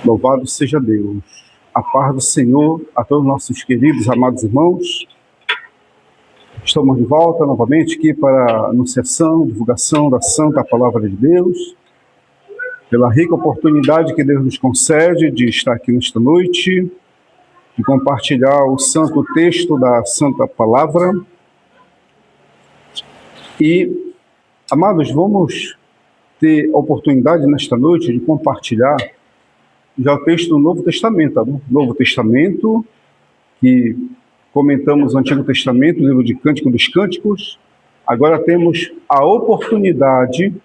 Louvado seja Deus. A paz do Senhor a todos os nossos queridos, amados irmãos. Estamos de volta novamente aqui para a anunciação, divulgação da Santa Palavra de Deus, pela rica oportunidade que Deus nos concede de estar aqui nesta noite, de compartilhar o santo texto da Santa Palavra. E, amados, vamos ter a oportunidade nesta noite de compartilhar já o texto do Novo Testamento, tá bom? Novo Testamento, que comentamos o Antigo Testamento, o livro de Cântico dos Cânticos. Agora temos a oportunidade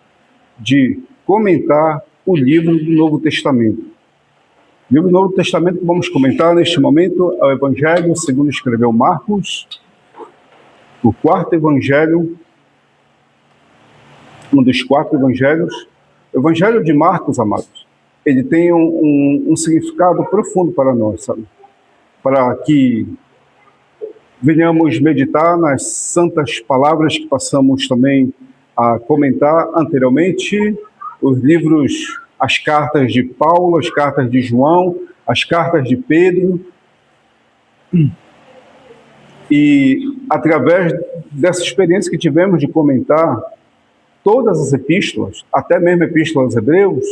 de comentar o livro do Novo Testamento. O livro do Novo Testamento que vamos comentar neste momento é o Evangelho segundo escreveu Marcos, o quarto Evangelho, um dos quatro Evangelhos. O Evangelho de Marcos, amados, ele tem um significado profundo para nós, sabe? Para que venhamos meditar nas santas palavras que passamos também a comentar anteriormente, os livros, as cartas de Paulo, as cartas de João, as cartas de Pedro. E através dessa experiência que tivemos de comentar todas as epístolas, até mesmo a Epístola aos Hebreus,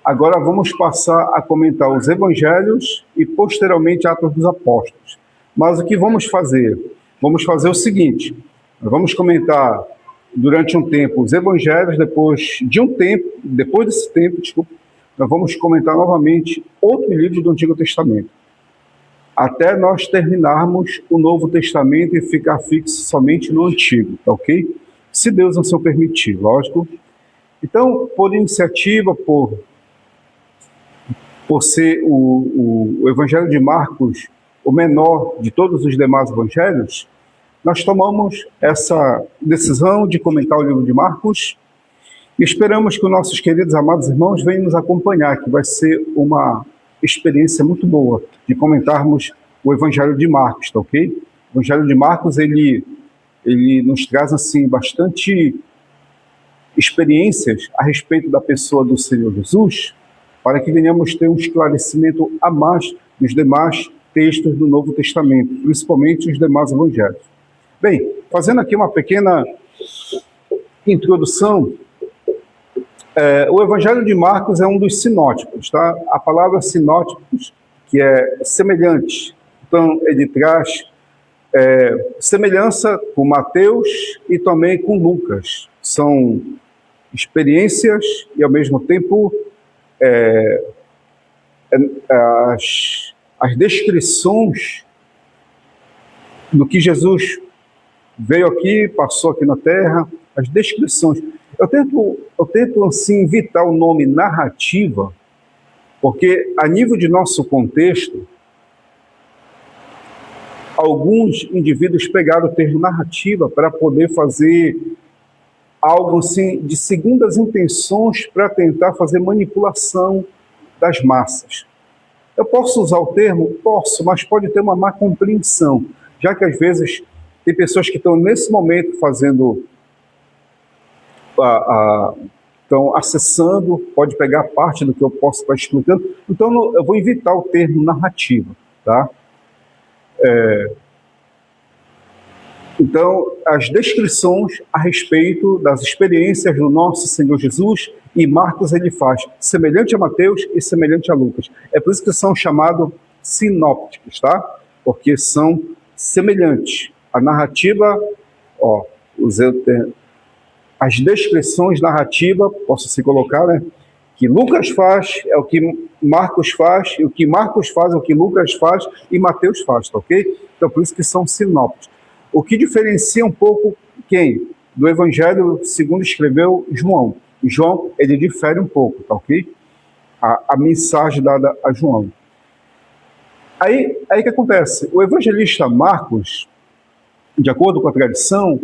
agora vamos passar a comentar os Evangelhos e posteriormente Atos dos Apóstolos. Mas o que vamos fazer? Vamos fazer o seguinte: nós vamos comentar durante um tempo os Evangelhos, depois desse tempo, nós vamos comentar novamente outro livro do Antigo Testamento, até nós terminarmos o Novo Testamento e ficar fixo somente no Antigo, tá ok? Se Deus assim o permitir, lógico. Então, por iniciativa, por ser o Evangelho de Marcos o menor de todos os demais evangelhos, nós tomamos essa decisão de comentar o livro de Marcos e esperamos que os nossos queridos amados irmãos venham nos acompanhar, que vai ser uma experiência muito boa de comentarmos o Evangelho de Marcos, tá ok? O Evangelho de Marcos, ele nos traz assim bastante experiências a respeito da pessoa do Senhor Jesus, para que venhamos ter um esclarecimento a mais dos demais textos do Novo Testamento, principalmente os demais evangelhos. Bem, fazendo aqui uma pequena introdução, o Evangelho de Marcos é um dos sinóticos, tá? A palavra sinóticos, que é semelhante, então ele traz semelhança com Mateus e também com Lucas. São experiências e, ao mesmo tempo, as descrições do que Jesus veio aqui, passou aqui na Terra, as descrições. Eu tento assim, evitar o nome narrativa, porque a nível de nosso contexto, alguns indivíduos pegaram o termo narrativa para poder fazer algo assim de segundas intenções para tentar fazer manipulação das massas. Eu posso usar o termo? Posso, mas pode ter uma má compreensão, já que às vezes tem pessoas que estão nesse momento fazendo, estão acessando, pode pegar parte do que eu posso estar explicando, então eu vou evitar o termo narrativa, tá? Então, as descrições a respeito das experiências do nosso Senhor Jesus, e Marcos ele faz semelhante a Mateus e semelhante a Lucas. É por isso que são chamados sinópticos, tá? Porque são semelhantes. A narrativa, as descrições narrativas, posso se colocar, né? Que Lucas faz é o que Marcos faz, e o que Marcos faz é o que Lucas faz e Mateus faz, tá ok? Então, por isso que são sinópticos. O que diferencia um pouco quem? Do Evangelho segundo escreveu João. João, ele difere um pouco, tá ok? A mensagem dada a João. Aí que acontece? O evangelista Marcos, de acordo com a tradição,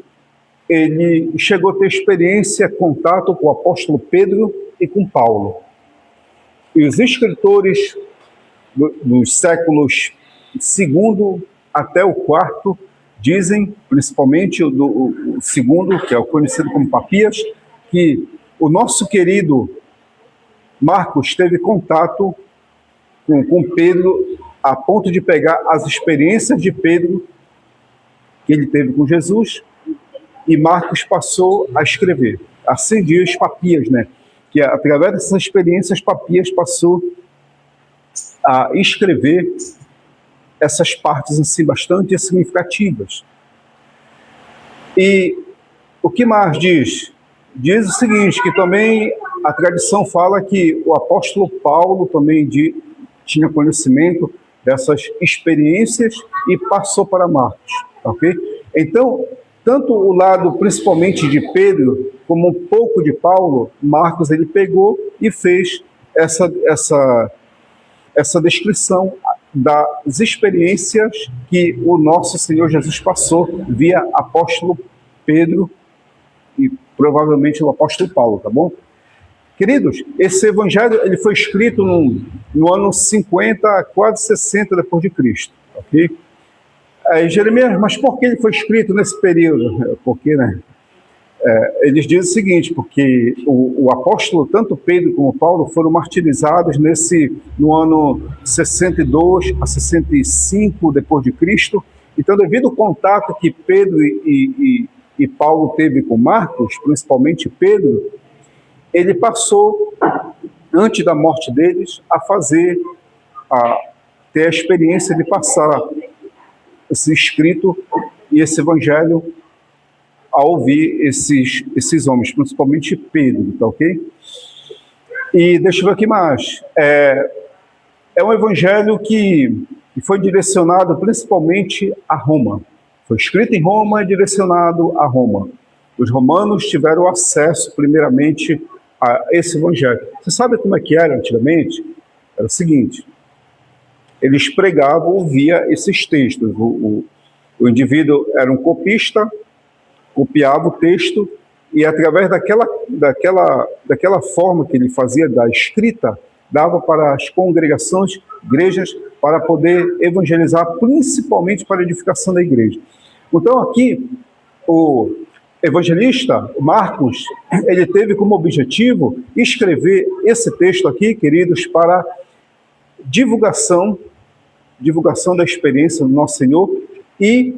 ele chegou a ter experiência, contato com o apóstolo Pedro e com Paulo. E os escritores dos séculos II até o IV dizem, principalmente o segundo, que é o conhecido como Papias, que o nosso querido Marcos teve contato com Pedro, a ponto de pegar as experiências de Pedro que ele teve com Jesus, e Marcos passou a escrever. Assim diz Papias, né? Que através dessas experiências, Papias passou a escrever essas partes assim, bastante significativas. E o que mais diz? Diz o seguinte, que também a tradição fala que o apóstolo Paulo também tinha conhecimento dessas experiências e passou para Marcos, ok? Então, tanto o lado principalmente de Pedro, como um pouco de Paulo, Marcos ele pegou e fez essa descrição das experiências que o nosso Senhor Jesus passou via apóstolo Pedro e provavelmente o apóstolo Paulo, tá bom? Queridos, esse evangelho ele foi escrito no ano 50, quase 60 depois de Cristo, ok? Jeremias, mas por que ele foi escrito nesse período? Porque, né? Eles dizem o seguinte, porque o apóstolo, tanto Pedro como Paulo, foram martirizados no ano 62 a 65 depois de Cristo. Então, devido ao contato que Pedro e Paulo teve com Marcos, principalmente Pedro, ele passou, antes da morte deles, a ter a experiência de passar esse escrito e esse evangelho a ouvir esses homens, principalmente Pedro, tá ok? E deixa eu ver aqui mais. É um evangelho que foi direcionado principalmente a Roma. Foi escrito em Roma e direcionado a Roma. Os romanos tiveram acesso, primeiramente, a esse evangelho. Você sabe como é que era antigamente? Era o seguinte: eles pregavam via esses textos. O indivíduo era um copista, copiava o texto e, através daquela forma que ele fazia da escrita, dava para as congregações, igrejas, para poder evangelizar, principalmente para a edificação da igreja. Então, aqui, o evangelista Marcos, ele teve como objetivo escrever esse texto aqui, queridos, para divulgação da experiência do nosso Senhor, e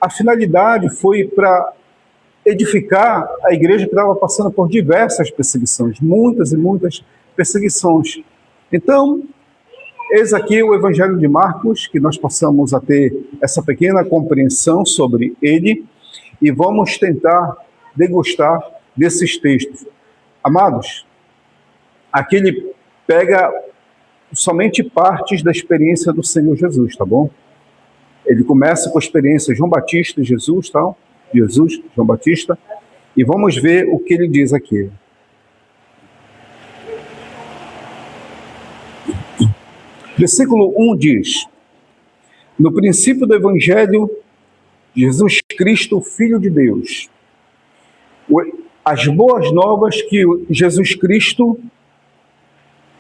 a finalidade foi para edificar a igreja que estava passando por diversas perseguições, muitas e muitas perseguições. Então, eis aqui o Evangelho de Marcos, que nós passamos a ter essa pequena compreensão sobre ele, e vamos tentar degustar desses textos. Amados, aqui ele pega somente partes da experiência do Senhor Jesus, tá bom? Ele começa com a experiência de João Batista e Jesus, tá? João Batista, e vamos ver o que ele diz aqui. Versículo 1 diz: no princípio do Evangelho, Jesus Cristo, Filho de Deus. As boas novas que Jesus Cristo,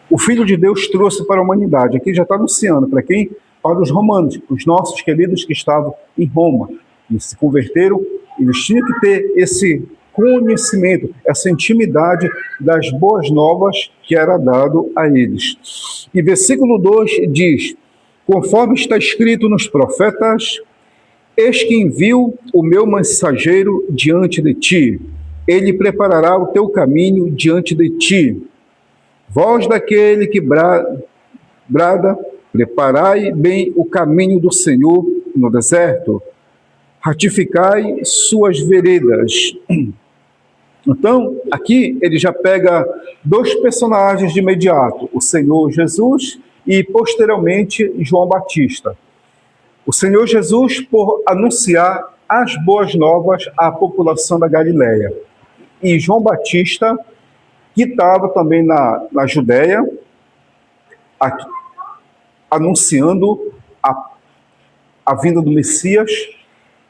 o Filho de Deus, trouxe para a humanidade. Aqui já está anunciando, para quem? Para os romanos, os nossos queridos que estavam em Roma, e se converteram. Eles tinham que ter esse conhecimento, essa intimidade das boas novas que era dado a eles. E versículo 2 diz: conforme está escrito nos profetas, eis que envio o meu mensageiro diante de ti, ele preparará o teu caminho diante de ti. Voz daquele que brada, preparai bem o caminho do Senhor no deserto, ratificai suas veredas. Então, aqui ele já pega dois personagens de imediato, o Senhor Jesus e, posteriormente, João Batista. O Senhor Jesus por anunciar as boas novas à população da Galileia. E João Batista, que estava também na Judéia, aqui, anunciando a vinda do Messias.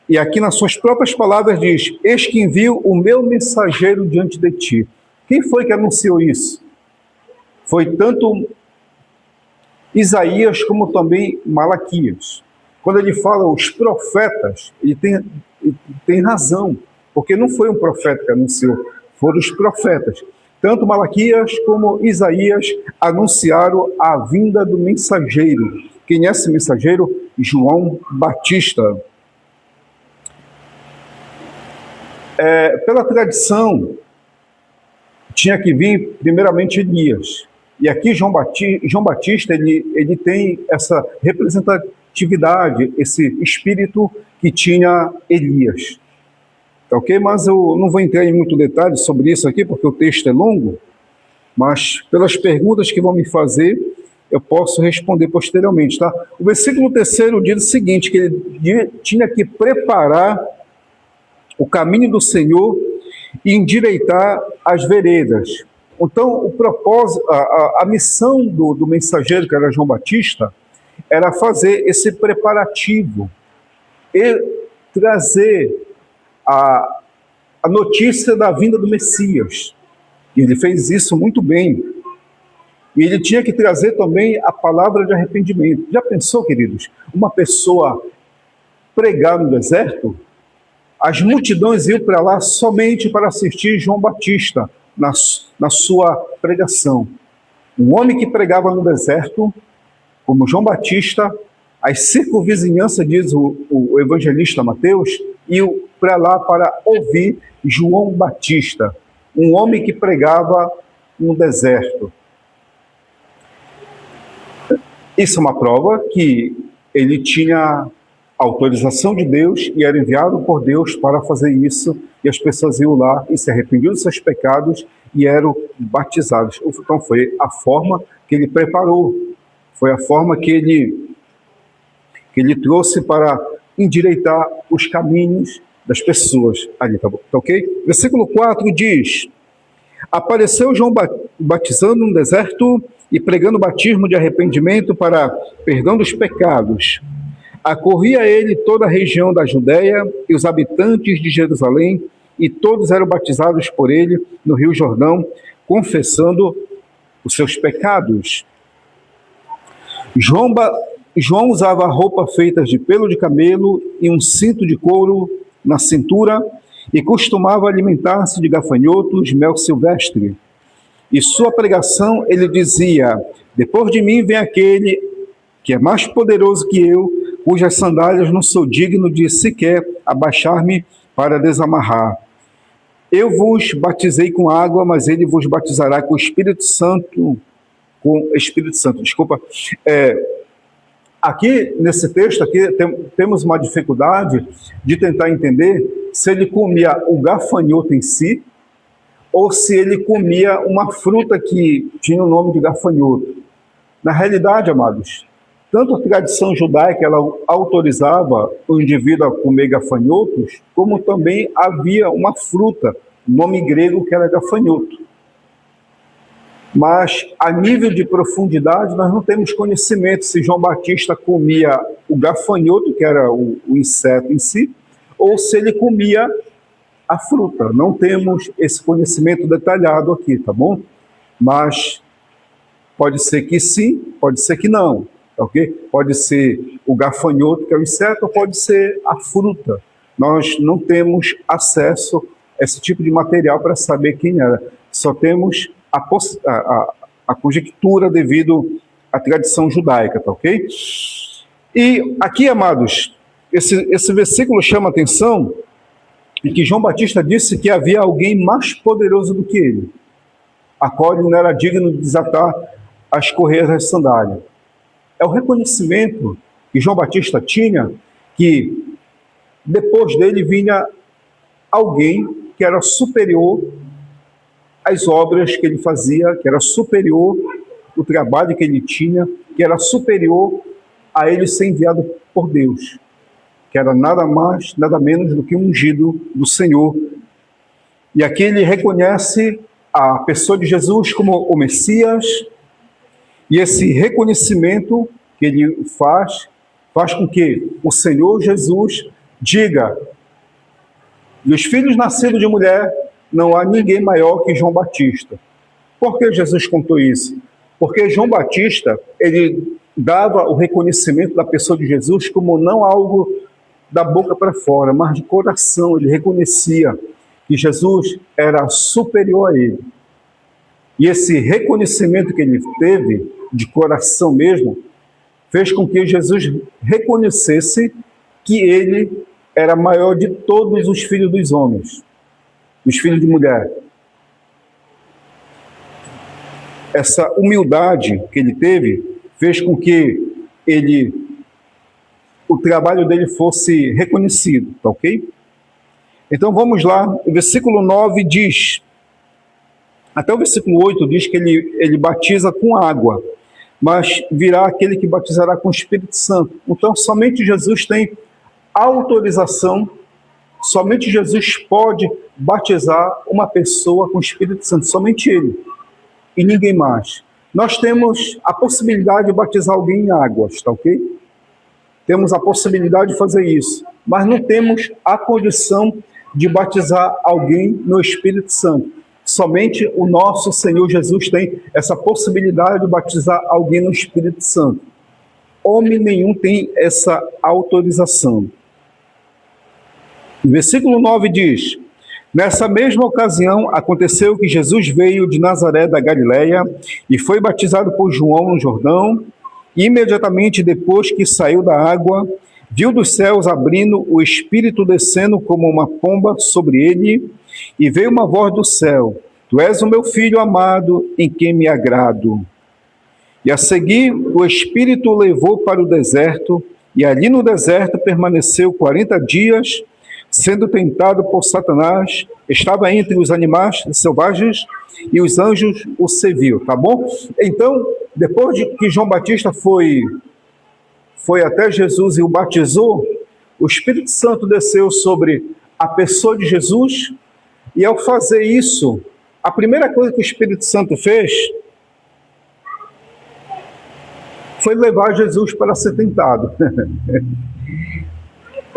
E aqui nas suas próprias palavras diz: eis que envio o meu mensageiro diante de ti. Quem foi que anunciou isso? Foi tanto Isaías como também Malaquias. Quando ele fala os profetas, ele tem razão, porque não foi um profeta que anunciou, foram os profetas. Tanto Malaquias como Isaías anunciaram a vinda do mensageiro. Quem é esse mensageiro? João Batista. Pela tradição, tinha que vir primeiramente Elias. E aqui João Batista ele tem essa representatividade, esse espírito que tinha Elias. Tá ok? Mas eu não vou entrar em muito detalhe sobre isso aqui, porque o texto é longo, mas pelas perguntas que vão me fazer, eu posso responder posteriormente, tá? O versículo 3º diz o seguinte, que ele tinha que preparar o caminho do Senhor e endireitar as veredas. Então, o propósito, a missão do mensageiro, que era João Batista, era fazer esse preparativo e trazer a notícia da vinda do Messias. E ele fez isso muito bem. E ele tinha que trazer também a palavra de arrependimento. Já pensou, queridos? Uma pessoa pregar no deserto? As multidões iam para lá somente para assistir João Batista na sua pregação. Um homem que pregava no deserto, como João Batista, as circunvizinhanças, diz o evangelista Mateus, iam para lá para ouvir João Batista, um homem que pregava no deserto. Isso é uma prova que ele tinha autorização de Deus e era enviado por Deus para fazer isso, e as pessoas iam lá e se arrependiam dos seus pecados e eram batizados. Então foi a forma que ele preparou, foi a forma que ele trouxe para endireitar os caminhos das pessoas. Ali, tá ok? Versículo 4 diz: apareceu João batizando no deserto e pregando batismo de arrependimento para perdão dos pecados. Acorria ele toda a região da Judéia e os habitantes de Jerusalém, e todos eram batizados por ele no Rio Jordão, confessando os seus pecados. João usava roupa feita de pelo de camelo e um cinto de couro na cintura, e costumava alimentar-se de gafanhotos, mel silvestre. E sua pregação, ele dizia: depois de mim vem aquele que é mais poderoso que eu, cujas sandálias não sou digno de sequer abaixar-me para desamarrar. Eu vos batizei com água, mas ele vos batizará com o Espírito Santo. Aqui, nesse texto, aqui, temos uma dificuldade de tentar entender se ele comia o gafanhoto em si, ou se ele comia uma fruta que tinha o nome de gafanhoto. Na realidade, amados, tanto a tradição judaica ela autorizava o indivíduo a comer gafanhotos, como também havia uma fruta, nome grego, que era gafanhoto. Mas, a nível de profundidade, nós não temos conhecimento se João Batista comia o gafanhoto, que era o inseto em si, ou se ele comia a fruta. Não temos esse conhecimento detalhado aqui, tá bom? Mas pode ser que sim, pode ser que não, tá ok? Pode ser o gafanhoto, que é o inseto, ou pode ser a fruta. Nós não temos acesso a esse tipo de material para saber quem era. Só temos a conjectura devido à tradição judaica, tá ok? E aqui, amados, esse versículo chama a atenção em que João Batista disse que havia alguém mais poderoso do que ele, a qual ele não era digno de desatar as correias das sandálias. É o reconhecimento que João Batista tinha que depois dele vinha alguém que era superior às obras que ele fazia, que era superior ao trabalho que ele tinha, que era superior a ele ser enviado por Deus, que era nada mais, nada menos do que um ungido do Senhor. E aqui ele reconhece a pessoa de Jesus como o Messias, e esse reconhecimento que ele faz com que o Senhor Jesus diga: dos filhos nascidos de mulher, não há ninguém maior que João Batista. Por que Jesus contou isso? Porque João Batista, ele dava o reconhecimento da pessoa de Jesus como não algo da boca para fora, mas de coração. Ele reconhecia que Jesus era superior a ele. E esse reconhecimento que ele teve, de coração mesmo, fez com que Jesus reconhecesse que ele era maior de todos os filhos dos homens, dos filhos de mulher. Essa humildade que ele teve fez com que o trabalho dele fosse reconhecido, tá ok? Então vamos lá, o versículo 9 diz, até o versículo 8 diz que ele batiza com água, mas virá aquele que batizará com o Espírito Santo. Então somente Jesus tem autorização, somente Jesus pode batizar uma pessoa com o Espírito Santo, somente ele, e ninguém mais. Nós temos a possibilidade de batizar alguém em águas, tá ok? Temos a possibilidade de fazer isso, mas não temos a condição de batizar alguém no Espírito Santo. Somente o nosso Senhor Jesus tem essa possibilidade de batizar alguém no Espírito Santo. Homem nenhum tem essa autorização. O versículo 9 diz: nessa mesma ocasião aconteceu que Jesus veio de Nazaré da Galileia e foi batizado por João no Jordão. E imediatamente depois que saiu da água, viu dos céus abrindo, o Espírito descendo como uma pomba sobre ele, e veio uma voz do céu: tu és o meu filho amado, em quem me agrado. E a seguir o Espírito o levou para o deserto, e ali no deserto permaneceu 40 dias, sendo tentado por Satanás. Estava entre os animais selvagens, e os anjos o serviam, tá bom? Então, depois de que João Batista foi até Jesus e o batizou, o Espírito Santo desceu sobre a pessoa de Jesus, e ao fazer isso, a primeira coisa que o Espírito Santo fez foi levar Jesus para ser tentado.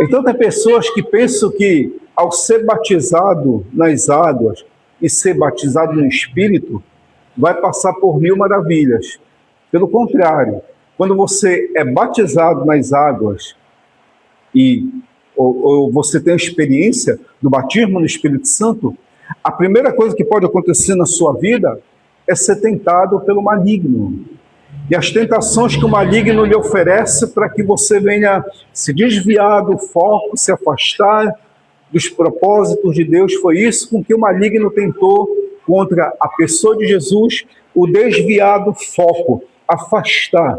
Então tem pessoas que pensam que ao ser batizado nas águas e ser batizado no Espírito, vai passar por 1000 maravilhas. Pelo contrário, quando você é batizado nas águas ou você tem a experiência do batismo no Espírito Santo, a primeira coisa que pode acontecer na sua vida é ser tentado pelo maligno. E as tentações que o maligno lhe oferece para que você venha se desviar do foco, se afastar dos propósitos de Deus, foi isso com que o maligno tentou contra a pessoa de Jesus, o desviar do foco, afastar.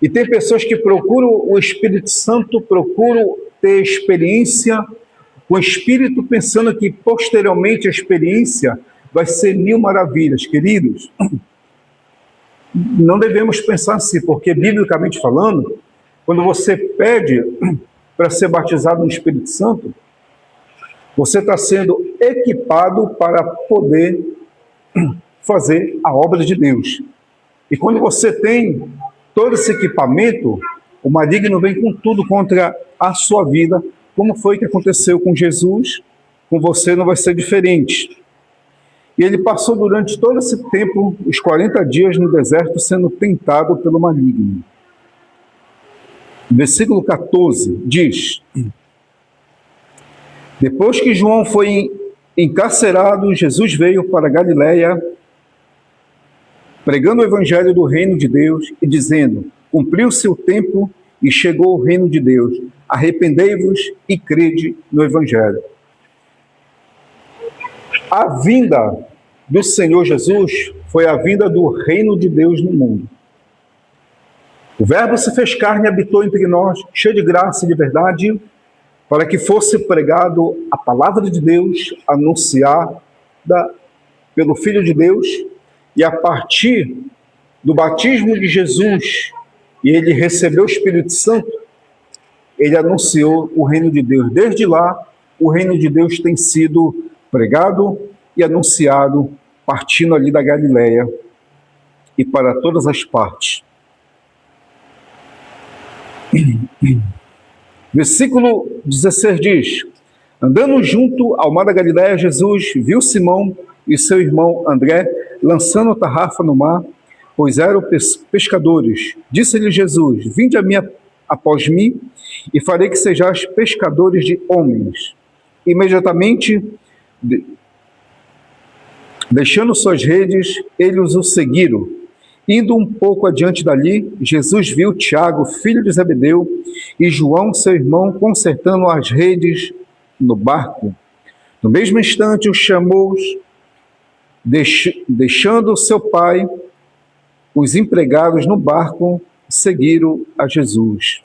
E tem pessoas que procuram o Espírito Santo, procuram ter experiência com o Espírito, pensando que posteriormente a experiência vai ser 1000 maravilhas. Queridos, não devemos pensar assim, porque biblicamente falando, quando você pede para ser batizado no Espírito Santo, você está sendo equipado para poder fazer a obra de Deus. E quando você tem todo esse equipamento, o maligno vem com tudo contra a sua vida, como foi que aconteceu com Jesus, com você não vai ser diferente. E ele passou durante todo esse tempo, os 40 dias no deserto, sendo tentado pelo maligno. Versículo 14 diz: depois que João foi encarcerado, Jesus veio para Galileia, pregando o evangelho do reino de Deus e dizendo: cumpriu-se o tempo e chegou o reino de Deus. Arrependei-vos e crede no evangelho. A vinda do Senhor Jesus foi a vinda do reino de Deus no mundo. O Verbo se fez carne e habitou entre nós, cheio de graça e de verdade, para que fosse pregado a palavra de Deus, anunciada pelo Filho de Deus, e a partir do batismo de Jesus, e ele recebeu o Espírito Santo, ele anunciou o reino de Deus. Desde lá, o reino de Deus tem sido pregado e anunciado, partindo ali da Galileia e para todas as partes. Versículo 16 diz: andando junto ao mar da Galileia, Jesus viu Simão e seu irmão André lançando a tarrafa no mar, pois eram pescadores. Disse-lhe Jesus: vinde após mim, e farei que sejais pescadores de homens. Imediatamente Deixando suas redes, eles o seguiram. Indo um pouco adiante dali, Jesus viu Tiago, filho de Zebedeu, e João, seu irmão, consertando as redes no barco. No mesmo instante, os chamou, deixando seu pai, os empregados no barco seguiram a Jesus.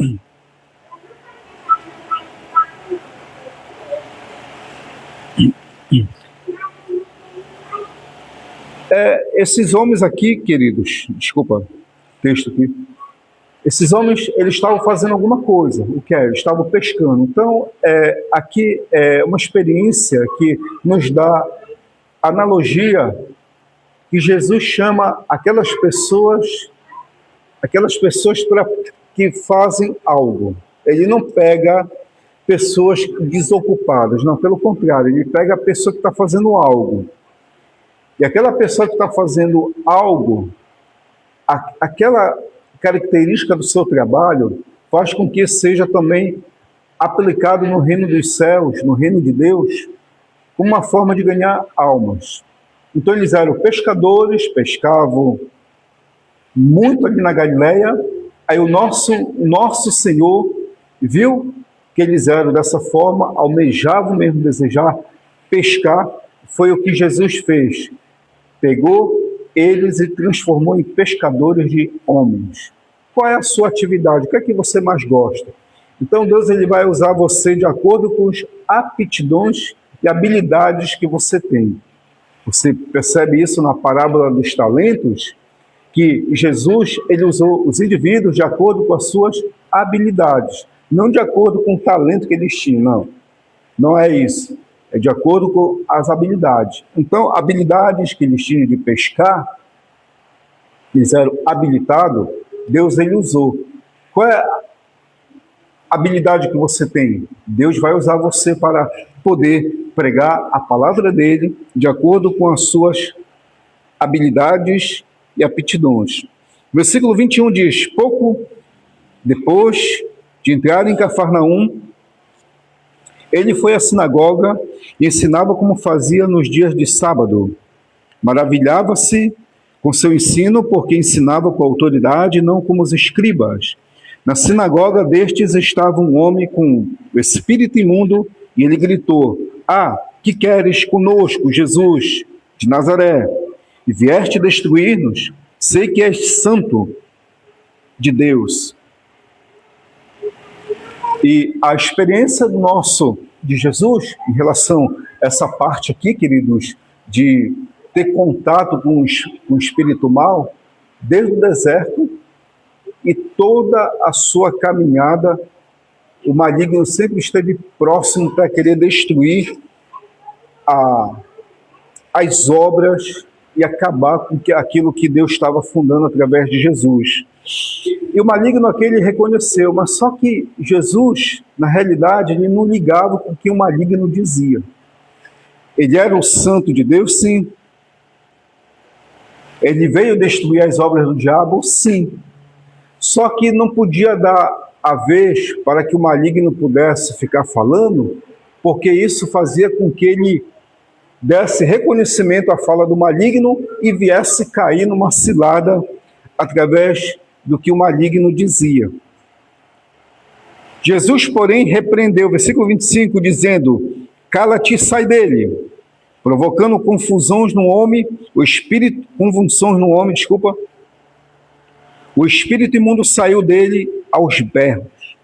Esses homens aqui, queridos, desculpa, texto aqui. Esses homens, eles estavam fazendo alguma coisa. O que é? Eles estavam pescando. Então, aqui é uma experiência que nos dá analogia que Jesus chama aquelas pessoas que fazem algo. Ele não pega pessoas desocupadas, não, pelo contrário, ele pega a pessoa que está fazendo algo. E aquela pessoa que está fazendo algo, aquela característica do seu trabalho faz com que seja também aplicado no reino dos céus, no reino de Deus, como uma forma de ganhar almas. Então eles eram pescadores, pescavam muito ali na Galileia. Aí o nosso Senhor viu que eles eram dessa forma, almejavam mesmo desejar pescar. Foi o que Jesus fez. Pegou eles e transformou em pescadores de homens. Qual é a sua atividade? O que é que você mais gosta? Então Deus ele vai usar você de acordo com as aptidões e habilidades que você tem. Você percebe isso na parábola dos talentos, que Jesus ele usou os indivíduos de acordo com as suas habilidades, não de acordo com o talento que eles tinham, não. Não é isso. É de acordo com as habilidades. Então, habilidades que eles tinham de pescar, eles eram habilitados, Deus ele usou. Qual é a habilidade que você tem? Deus vai usar você para poder pregar a palavra dele de acordo com as suas habilidades e aptidões. Versículo 21 diz: pouco depois de entrar em Cafarnaum, ele foi à sinagoga e ensinava como fazia nos dias de sábado. Maravilhava-se com seu ensino, porque ensinava com autoridade, não como os escribas. Na sinagoga destes estava um homem com o espírito imundo, e ele gritou: Ah, que queres conosco, Jesus de Nazaré? E vieste destruir-nos? Sei que és santo de Deus. E a experiência de Jesus, em relação a essa parte aqui, queridos, de ter contato com o espírito mal, desde o deserto e toda a sua caminhada, o maligno sempre esteve próximo para querer destruir as obras e acabar com aquilo que Deus estava fundando através de Jesus. E o maligno aquele reconheceu, mas só que Jesus, na realidade, ele não ligava com o que o maligno dizia. Ele era o santo de Deus, sim. Ele veio destruir as obras do diabo, sim. Só que não podia dar a vez para que o maligno pudesse ficar falando, porque isso fazia com que ele desse reconhecimento à fala do maligno e viesse cair numa cilada através do que o maligno dizia. Jesus, porém, repreendeu, versículo 25, dizendo: cala-te e sai dele, provocando convulsões no homem, o espírito imundo saiu dele aos berros.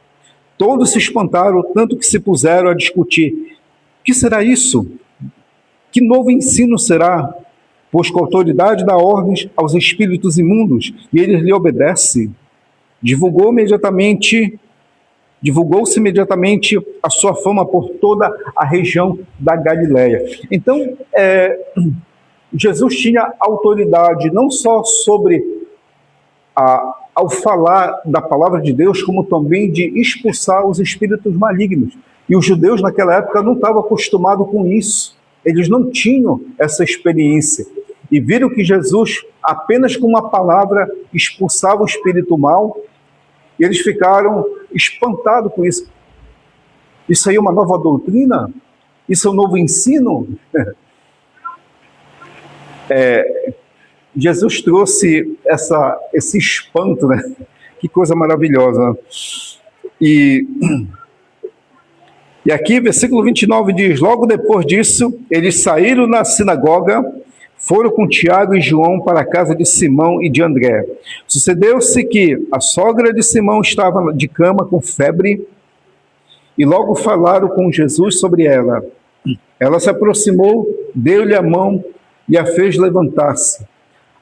Todos se espantaram, tanto que se puseram a discutir: que será isso? Que novo ensino será? Pois com autoridade dá ordens aos espíritos imundos, e eles lhe obedecem. Divulgou-se imediatamente a sua fama por toda a região da Galileia. Então, Jesus tinha autoridade não só sobre ao falar da palavra de Deus, como também de expulsar os espíritos malignos. E os judeus naquela época não estavam acostumados com isso. Eles não tinham essa experiência. E viram que Jesus, apenas com uma palavra, expulsava o espírito mal, e eles ficaram espantados com isso. Isso aí é uma nova doutrina? Isso é um novo ensino? Jesus trouxe esse espanto, né? Que coisa maravilhosa, né? E aqui, versículo 29 diz: logo depois disso, eles saíram na sinagoga, foram com Tiago e João para a casa de Simão e de André. Sucedeu-se que a sogra de Simão estava de cama com febre, e logo falaram com Jesus sobre ela. Ela se aproximou, deu-lhe a mão e a fez levantar-se.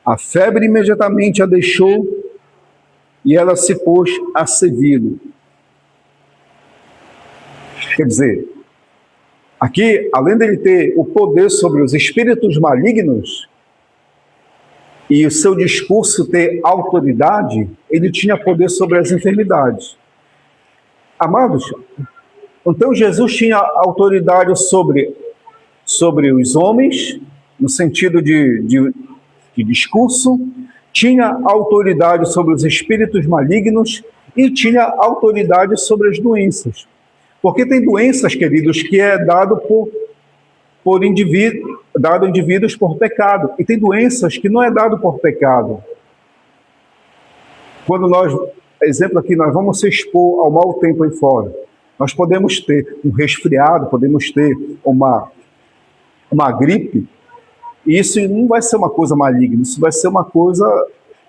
A febre imediatamente a deixou e ela se pôs a servi-lo. Quer dizer, aqui, além dele ter o poder sobre os espíritos malignos e o seu discurso ter autoridade, ele tinha poder sobre as enfermidades. Amados, então Jesus tinha autoridade sobre os homens, no sentido de discurso, tinha autoridade sobre os espíritos malignos e tinha autoridade sobre as doenças. Porque tem doenças, queridos, que é dado a indivíduos por pecado. E tem doenças que não é dado por pecado. Quando nós, exemplo aqui, nós vamos se expor ao mau tempo aí fora. Nós podemos ter um resfriado, podemos ter uma gripe. E isso não vai ser uma coisa maligna, isso vai ser uma coisa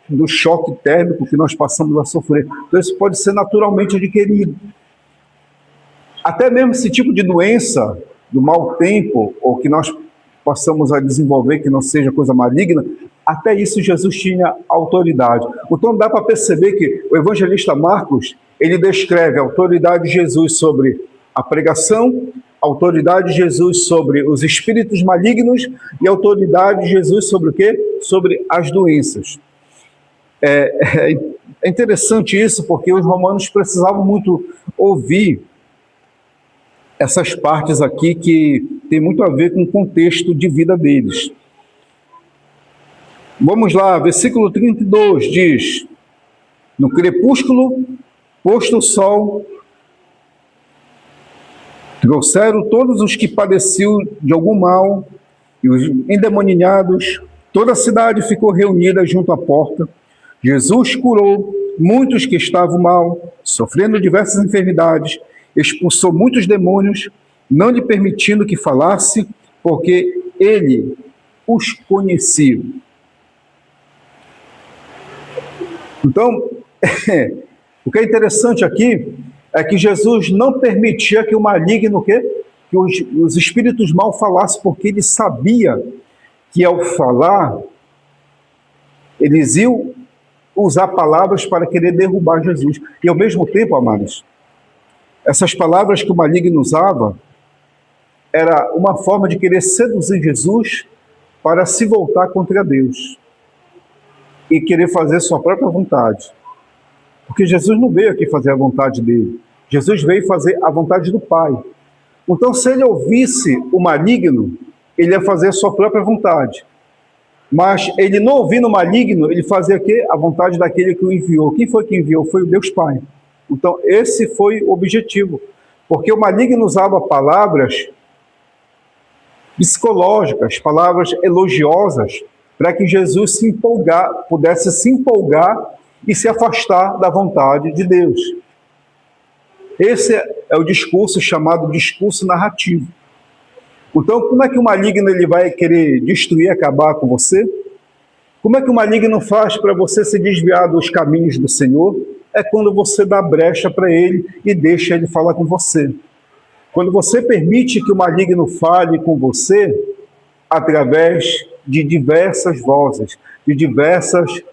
do choque térmico que nós passamos a sofrer. Então isso pode ser naturalmente adquirido. Até mesmo esse tipo de doença, do mau tempo, ou que nós possamos a desenvolver, que não seja coisa maligna, até isso Jesus tinha autoridade. Então dá para perceber que o evangelista Marcos, ele descreve a autoridade de Jesus sobre a pregação, a autoridade de Jesus sobre os espíritos malignos e a autoridade de Jesus sobre o quê? Sobre as doenças. É interessante isso, porque os romanos precisavam muito ouvir essas partes aqui que tem muito a ver com o contexto de vida deles. Vamos lá, versículo 32 diz: no crepúsculo, posto o sol, trouxeram todos os que padeciam de algum mal e os endemoniados. Toda a cidade ficou reunida junto à porta. Jesus curou muitos que estavam mal, sofrendo diversas enfermidades, expulsou muitos demônios, não lhe permitindo que falasse, porque ele os conhecia. Então, o que é interessante aqui é que Jesus não permitia que o maligno, que os espíritos mal falassem, porque ele sabia que ao falar, eles iam usar palavras para querer derrubar Jesus. E ao mesmo tempo, amados, essas palavras que o maligno usava era uma forma de querer seduzir Jesus para se voltar contra Deus e querer fazer sua própria vontade. Porque Jesus não veio aqui fazer a vontade dele. Jesus veio fazer a vontade do Pai. Então, se ele ouvisse o maligno, ele ia fazer a sua própria vontade. Mas ele não ouvindo o maligno, ele fazia aqui a vontade daquele que o enviou. Quem foi que enviou? Foi o Deus Pai. Então, esse foi o objetivo. Porque o maligno usava palavras psicológicas, palavras elogiosas, para que Jesus pudesse se empolgar e se afastar da vontade de Deus. Esse é o discurso chamado discurso narrativo. Então, como é que o maligno ele vai querer destruir, acabar com você? Como é que o maligno faz para você se desviar dos caminhos do Senhor? É quando você dá brecha para ele e deixa ele falar com você. Quando você permite que o maligno fale com você através de diversas vozes, de diversas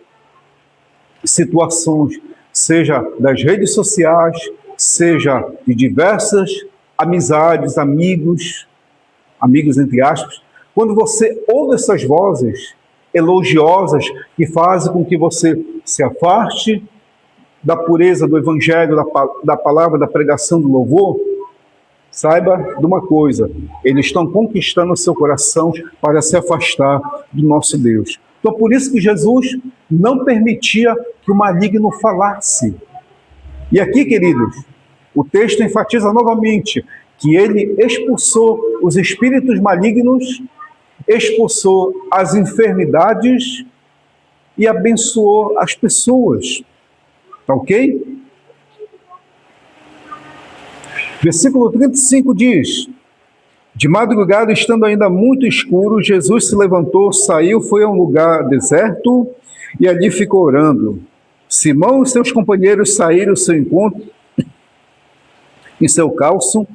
situações, seja das redes sociais, seja de diversas amizades, amigos entre aspas, quando você ouve essas vozes elogiosas que fazem com que você se afaste da pureza do evangelho, da palavra, da pregação, do louvor, saiba de uma coisa: eles estão conquistando o seu coração para se afastar do nosso Deus. Então, por isso que Jesus não permitia que o maligno falasse. E aqui, queridos, o texto enfatiza novamente que ele expulsou os espíritos malignos, expulsou as enfermidades e abençoou as pessoas. Tá ok? Versículo 35 diz: de madrugada, estando ainda muito escuro, Jesus se levantou, saiu, foi a um lugar deserto e ali ficou orando. Simão e seus companheiros saíram ao seu encontro em seu calço.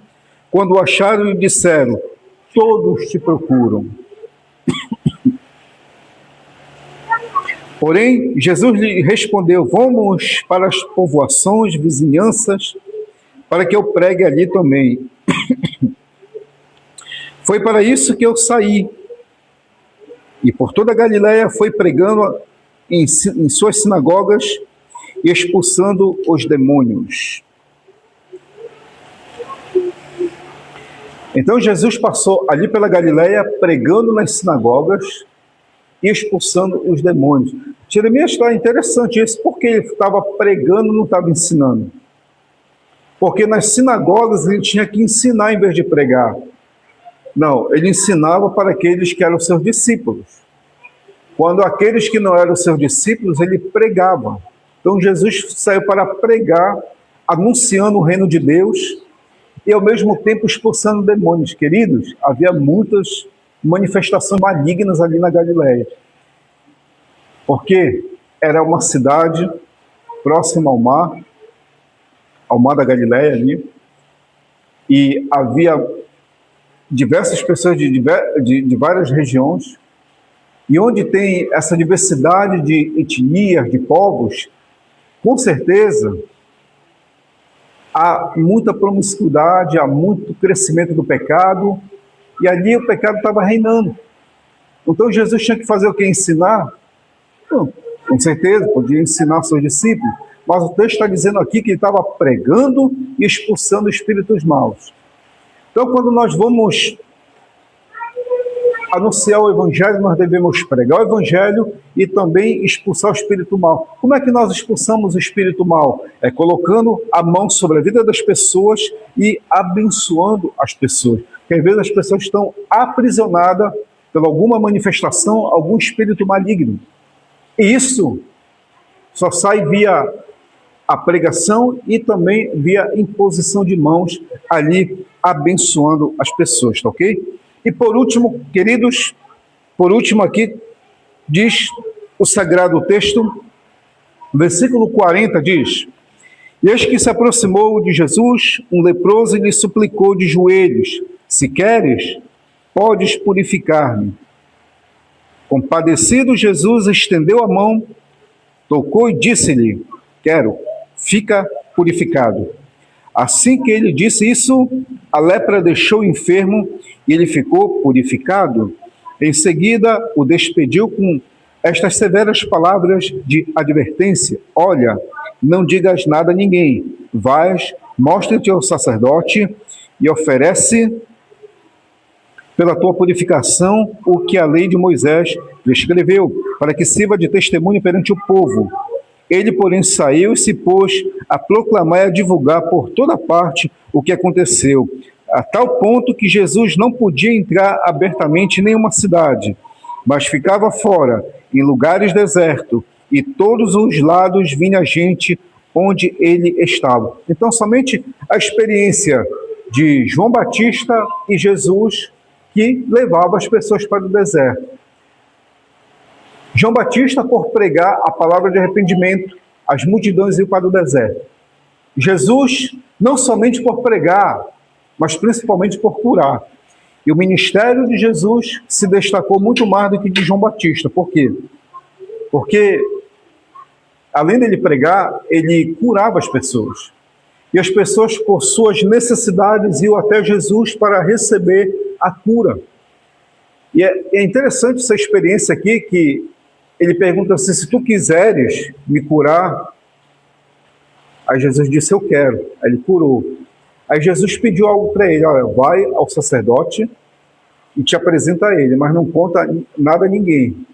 Quando o acharam, lhe disseram: todos te procuram. Porém, Jesus lhe respondeu: vamos para as povoações, vizinhanças, para que eu pregue ali também. Foi para isso que eu saí. E por toda a Galiléia foi pregando em suas sinagogas e expulsando os demônios. Então Jesus passou ali pela Galiléia pregando nas sinagogas e expulsando os demônios. Jeremias está interessante isso, porque ele estava pregando, não estava ensinando. Porque nas sinagogas ele tinha que ensinar em vez de pregar. Não, ele ensinava para aqueles que eram seus discípulos. Quando aqueles que não eram seus discípulos, ele pregava. Então Jesus saiu para pregar, anunciando o reino de Deus e ao mesmo tempo expulsando demônios. Queridos, havia muitas manifestações malignas ali na Galiléia. Porque era uma cidade próxima ao mar da Galiléia ali, e havia diversas pessoas de várias regiões, e onde tem essa diversidade de etnias, de povos, com certeza há muita promiscuidade, há muito crescimento do pecado, e ali o pecado estava reinando. Então Jesus tinha que fazer o quê? Ensinar? Não, com certeza, podia ensinar seus discípulos, mas o texto está dizendo aqui que ele estava pregando e expulsando espíritos maus. Então, quando nós vamos anunciar o Evangelho, nós devemos pregar o Evangelho e também expulsar o espírito mau. Como é que nós expulsamos o espírito mau? É colocando a mão sobre a vida das pessoas e abençoando as pessoas. Porque às vezes as pessoas estão aprisionadas por alguma manifestação, algum espírito maligno. E isso só sai via a pregação e também via imposição de mãos ali, abençoando as pessoas, tá ok? E por último, queridos, por último aqui, diz o sagrado texto, versículo 40 diz: e eis que se aproximou de Jesus um leproso e lhe suplicou de joelhos: se queres, podes purificar-me. Compadecido, Jesus estendeu a mão, tocou e disse-lhe: quero, fica purificado. Assim que ele disse isso, a lepra deixou o enfermo e ele ficou purificado. Em seguida, o despediu com estas severas palavras de advertência: olha, não digas nada a ninguém. Vais, mostra-te ao sacerdote e oferece pela tua purificação o que a lei de Moisés prescreveu, para que sirva de testemunho perante o povo. Ele, porém, saiu e se pôs a proclamar e a divulgar por toda parte o que aconteceu, a tal ponto que Jesus não podia entrar abertamente em nenhuma cidade, mas ficava fora, em lugares desertos, e todos os lados vinha gente onde ele estava. Então, somente a experiência de João Batista e Jesus que levava as pessoas para o deserto. João Batista, por pregar a palavra de arrependimento, as multidões iam para o deserto. Jesus, não somente por pregar, mas principalmente por curar. E o ministério de Jesus se destacou muito mais do que de João Batista. Por quê? Porque, além dele pregar, ele curava as pessoas. E as pessoas, por suas necessidades, iam até Jesus para receber a cura. E é interessante essa experiência aqui, que ele pergunta assim: se tu quiseres me curar. Aí Jesus disse: eu quero. Aí ele curou. Aí Jesus pediu algo para ele: olha, vai ao sacerdote e te apresenta a ele, mas não conta nada a ninguém.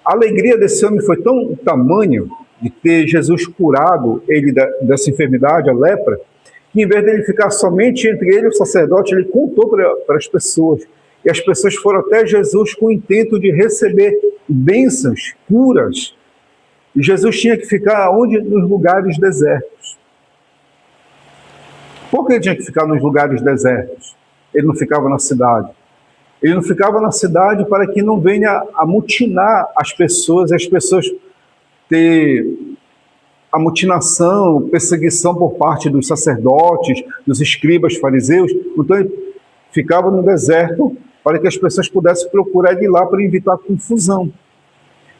A alegria desse homem foi tão tamanho de ter Jesus curado ele dessa enfermidade, a lepra, que em vez dele ficar somente entre ele e o sacerdote, ele contou para as pessoas. e as pessoas foram até Jesus com o intento de receber bênçãos, curas. E Jesus tinha que ficar onde? Nos lugares desertos. Por que ele tinha que ficar nos lugares desertos? Ele não ficava na cidade. Ele não ficava na cidade para que não venha a mutinar as pessoas, as pessoas ter a mutinação, perseguição por parte dos sacerdotes, dos escribas, fariseus. Então ele ficava no deserto para que as pessoas pudessem procurar ir lá para evitar confusão.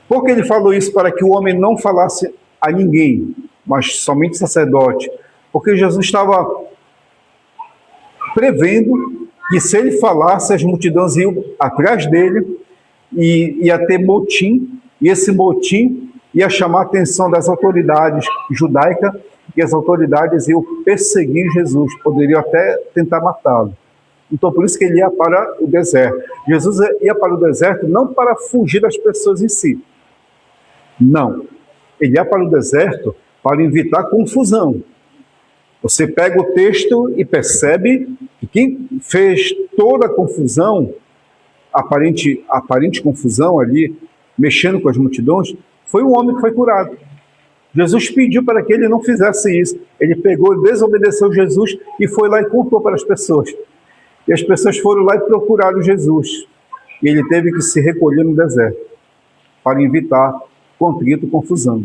Por que ele falou isso? Para que o homem não falasse a ninguém, mas somente o sacerdote. Porque Jesus estava prevendo que se ele falasse, as multidões iam atrás dele e ia ter motim, e esse motim ia chamar a atenção das autoridades judaicas, e as autoridades iam perseguir Jesus, poderiam até tentar matá-lo. Então, por isso que ele ia para o deserto. Jesus ia para o deserto não para fugir das pessoas em si. Não. Ele ia para o deserto para evitar confusão. Você pega o texto e percebe que quem fez toda a confusão, aparente confusão ali, mexendo com as multidões, foi o homem que foi curado. Jesus pediu para que ele não fizesse isso. Ele pegou, desobedeceu Jesus e foi lá e contou para as pessoas. E as pessoas foram lá e procuraram Jesus. E ele teve que se recolher no deserto para evitar conflito, confusão.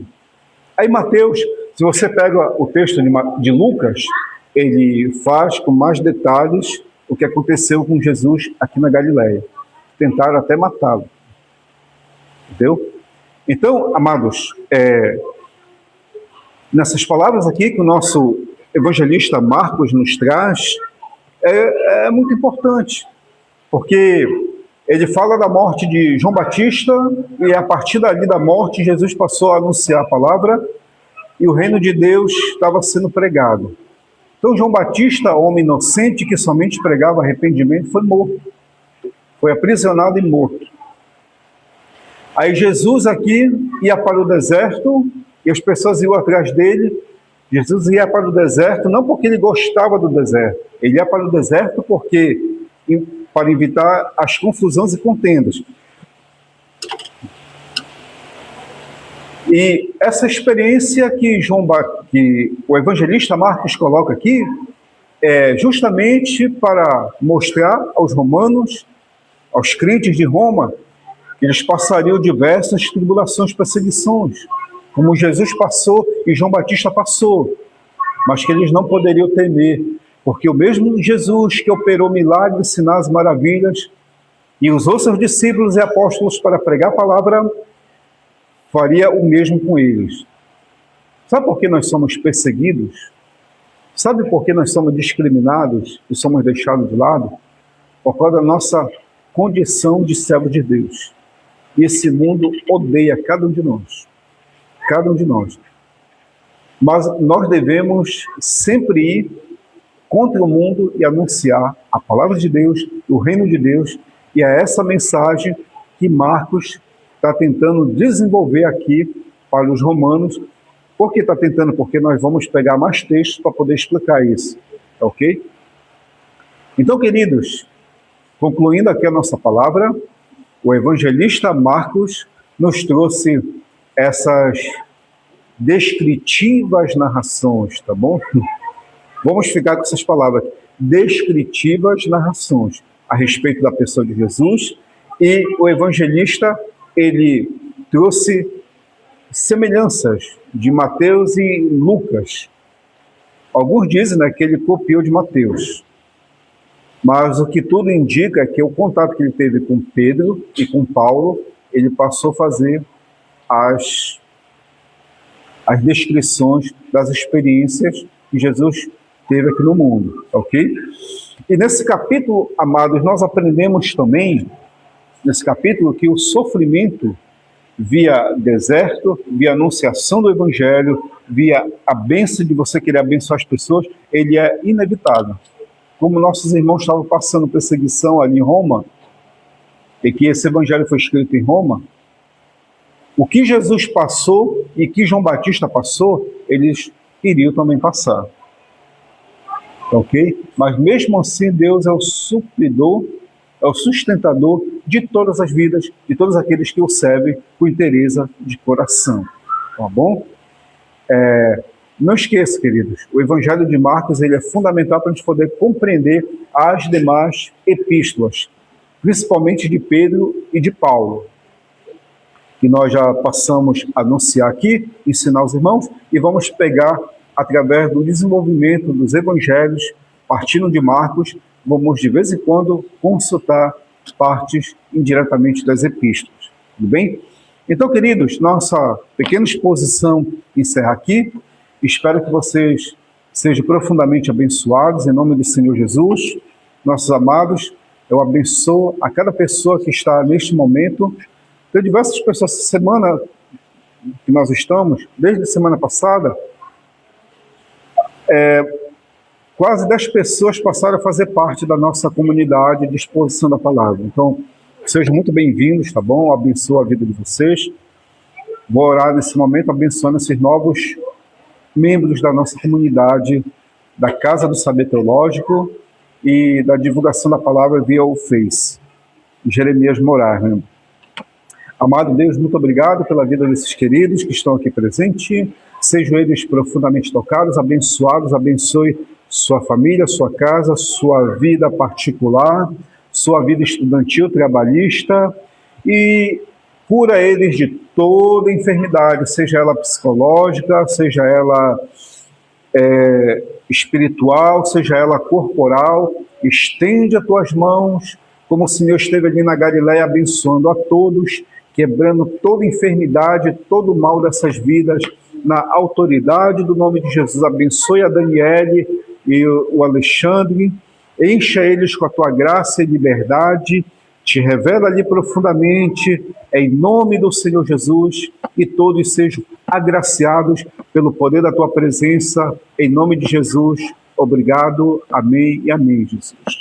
Aí Mateus, se você pega o texto de Lucas, ele faz com mais detalhes o que aconteceu com Jesus aqui na Galileia. Tentaram até matá-lo. Entendeu? Então, amados, nessas palavras aqui que o nosso evangelista Marcos nos traz, é muito importante, porque ele fala da morte de João Batista e a partir dali da morte Jesus passou a anunciar a palavra e o reino de Deus estava sendo pregado. Então João Batista, homem inocente que somente pregava arrependimento, foi morto, foi aprisionado e morto. Aí Jesus aqui ia para o deserto e as pessoas iam atrás dele. Jesus ia para o deserto não porque ele gostava do deserto, ele ia para o deserto para evitar as confusões e contendas. E essa experiência que o evangelista Marcos coloca aqui é justamente para mostrar aos romanos, aos crentes de Roma, que eles passariam diversas tribulações, perseguições, como Jesus passou e João Batista passou, mas que eles não poderiam temer, porque o mesmo Jesus que operou milagres, sinais, maravilhas, e usou seus discípulos e apóstolos para pregar a palavra, faria o mesmo com eles. Sabe por que nós somos perseguidos? Sabe por que nós somos discriminados e somos deixados de lado? Por causa da nossa condição de servo de Deus. E esse mundo odeia cada um de nós. Cada um de nós. Mas nós devemos sempre ir contra o mundo e anunciar a palavra de Deus, o reino de Deus, e é essa mensagem que Marcos está tentando desenvolver aqui para os romanos. Por que está tentando? Porque nós vamos pegar mais textos para poder explicar isso, ok? Então, queridos, concluindo aqui a nossa palavra, o evangelista Marcos nos trouxe essas descritivas narrações, tá bom? Vamos ficar com essas palavras, descritivas narrações a respeito da pessoa de Jesus, e o evangelista, ele trouxe semelhanças de Mateus e Lucas. Alguns dizem, né, que ele copiou de Mateus, mas o que tudo indica é que o contato que ele teve com Pedro e com Paulo, ele passou a fazer as descrições das experiências que Jesus teve aqui no mundo, ok? E nesse capítulo, amados, nós aprendemos também, nesse capítulo, que o sofrimento via deserto, via anunciação do evangelho, via a bênção de você querer abençoar as pessoas, ele é inevitável. Como nossos irmãos estavam passando perseguição ali em Roma, e que esse evangelho foi escrito em Roma, o que Jesus passou e que João Batista passou, eles iriam também passar. Ok? Mas mesmo assim, Deus é o supridor é o sustentador de todas as vidas, de todos aqueles que o servem com interesse de coração. Tá bom? Não esqueça, queridos, o Evangelho de Marcos ele é fundamental para a gente poder compreender as demais epístolas, principalmente de Pedro e de Paulo, que nós já passamos a anunciar aqui, ensinar os irmãos, e vamos pegar através do desenvolvimento dos evangelhos, partindo de Marcos, vamos de vez em quando consultar partes indiretamente das epístolas. Tudo bem? Então, queridos, nossa pequena exposição encerra aqui. Espero que vocês sejam profundamente abençoados em nome do Senhor Jesus. Nossos amados, eu abençoo a cada pessoa que está neste momento. Tem diversas pessoas essa semana que nós estamos, desde a semana passada, quase 10 pessoas passaram a fazer parte da nossa comunidade de exposição da palavra. Então, sejam muito bem-vindos, tá bom? Eu abençoo a vida de vocês. Vou orar nesse momento, abençoando esses novos membros da nossa comunidade, da Casa do Saber Teológico e da divulgação da palavra via o Face. Jeremias Moraes, né? Amado Deus, muito obrigado pela vida desses queridos que estão aqui presentes. Sejam eles profundamente tocados, abençoados, abençoe sua família, sua casa, sua vida particular, sua vida estudantil, trabalhista, e cura eles de toda enfermidade, seja ela psicológica, seja ela espiritual, seja ela corporal. Estende as tuas mãos, como o Senhor esteve ali na Galileia, abençoando a todos, quebrando toda enfermidade, todo o mal dessas vidas, na autoridade do nome de Jesus. Abençoe a Daniele e o Alexandre, encha eles com a tua graça e liberdade, te revela ali profundamente, em nome do Senhor Jesus, e todos sejam agraciados pelo poder da tua presença, em nome de Jesus. Obrigado, amém e amém, Jesus.